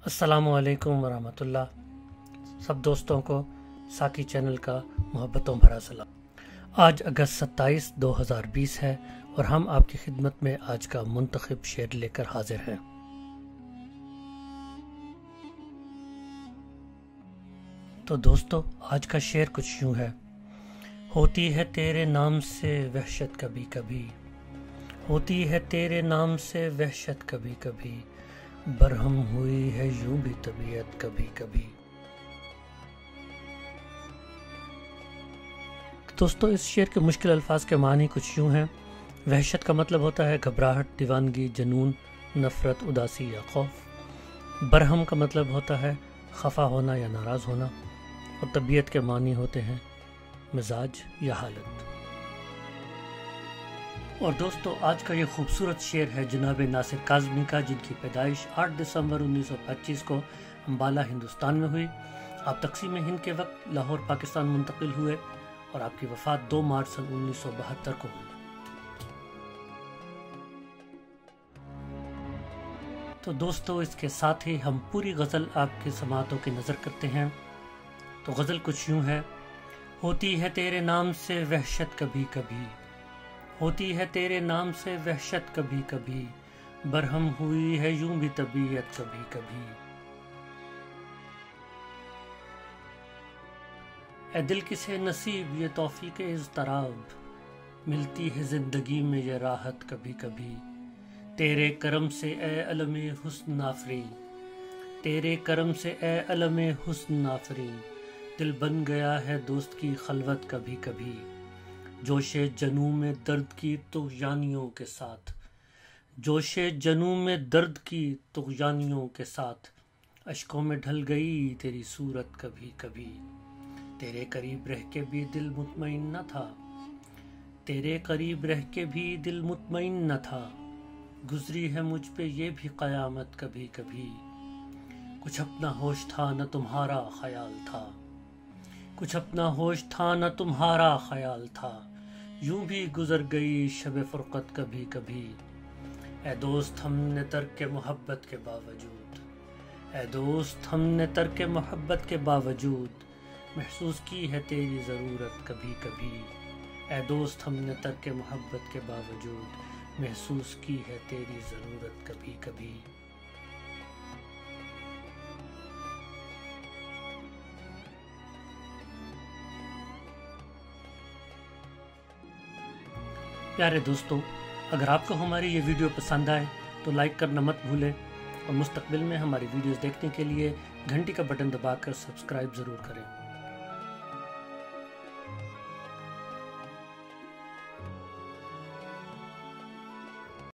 अस्सलामुअलैकुम वरहमतुल्लाह। सब दोस्तों को साकी चैनल का मोहब्बतों भरा सलाम। आज अगस्त 27, 2020 है और हम आपकी खिदमत में आज का मुंतखब शेर लेकर हाजिर हैं। तो दोस्तों, आज का शेर कुछ यूं है। होती है तेरे नाम से वहशत कभी कभी, होती है तेरे नाम से वहशत कभी कभी, बरहम हुई है यूं भी तबीयत कभी कभी। दोस्तों, इस शेर के मुश्किल अल्फाज के मानी कुछ यूं हैं। वहशत का मतलब होता है घबराहट, दीवानगी, जुनून, नफरत, उदासी या खौफ। बरहम का मतलब होता है खफा होना या नाराज होना। और तबीयत के मानी होते हैं मिजाज या हालत। और दोस्तों, आज का ये खूबसूरत शेर है जनाब नासिर काज़मी का, जिनकी पैदाइश 8 दिसंबर 1925 को अम्बाला हिंदुस्तान में हुई। आप तक़सीम हिंद के वक्त लाहौर पाकिस्तान मुंतकिल हुए और आपकी वफ़ात 2 मार्च सन 1972 को हुई। तो दोस्तों, इसके साथ ही हम पूरी गज़ल आपकी समातों की नज़र करते हैं। तो गज़ल कुछ यूं है। होती है तेरे नाम से वहशत कभी कभी, होती है तेरे नाम से वहशत कभी कभी, बरहम हुई है यूं भी तबीयत कभी कभी। ए दिल किसे नसीब ये तौफीक इज़्तिराब, मिलती है जिंदगी में ये राहत कभी कभी। तेरे करम से ए अलमे हुस्न आफरीन, तेरे करम से ए अलमे हुस्न आफरीन, दिल बन गया है दोस्त की खलवत कभी कभी। जोशे जनू में दर्द की तुग़यानियों के साथ, जोशे जनू में दर्द की तुग़यानियों के साथ, अश्कों में ढल गई तेरी सूरत कभी कभी। तेरे करीब रह के भी दिल मुतमईन न था, तेरे करीब रह के भी दिल मुतमईन न था, गुजरी है मुझ पे ये भी क़यामत कभी कभी। कुछ अपना होश था न तुम्हारा ख्याल था, कुछ अपना होश था न तुम्हारा ख्याल था, यूं भी गुजर गई शब फुरकत कभी कभी। ए दोस्त हमने तर्क मोहब्बत के बावजूद, ए दोस्त हमने तर्क मोहब्बत के बावजूद, महसूस की है तेरी ज़रूरत कभी कभी। ए दोस्त हमने तर्क मोहब्बत के बावजूद, महसूस की है तेरी ज़रूरत कभी कभी। प्यारे दोस्तों, अगर आपको हमारी ये वीडियो पसंद आए तो लाइक करना मत भूलें और मुस्तकबिल में हमारी वीडियोस देखने के लिए घंटी का बटन दबाकर सब्सक्राइब ज़रूर करें।